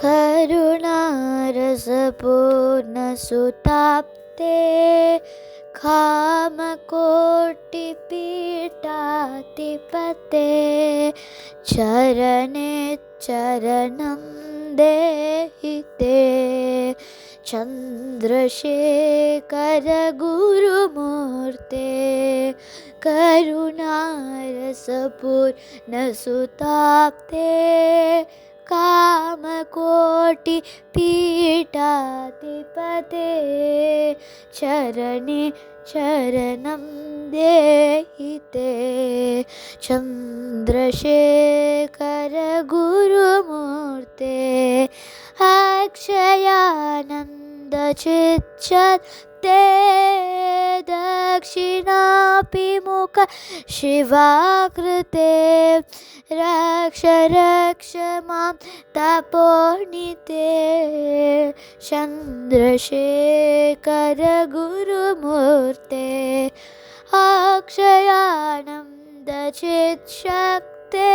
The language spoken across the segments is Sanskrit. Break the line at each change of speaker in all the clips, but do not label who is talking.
करुणारसपूर्णसुताप्ते कामकोटिपीठातिपते चरणे चरणं देहि ते चन्द्रशेखर गुरुमूर्ते करुणारसपूर्णसुताप्ते कामकोटिपीठातिपते चरणे चरणं देहि ते चन्द्रशेखर गुरुमूर्ते अक्षयानन्दचिच्चते दक्षिणाभिमुख शिवाकृते रक्ष रक्ष मां तपोनिते चन्द्रशेखर गुरुमूर्ते अक्षयानन्दचित्शक्ते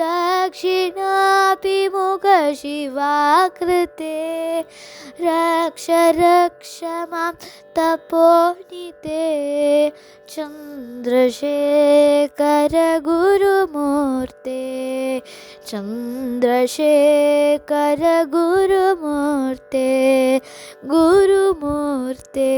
दक्षिणाभिमुख शिवाकृते रक्ष रक्ष मां तपोनिते चन्द्रशेखर गुरुमूर्ते चन्द्रशेखर गुरुमूर्ते गुरुमूर्ते।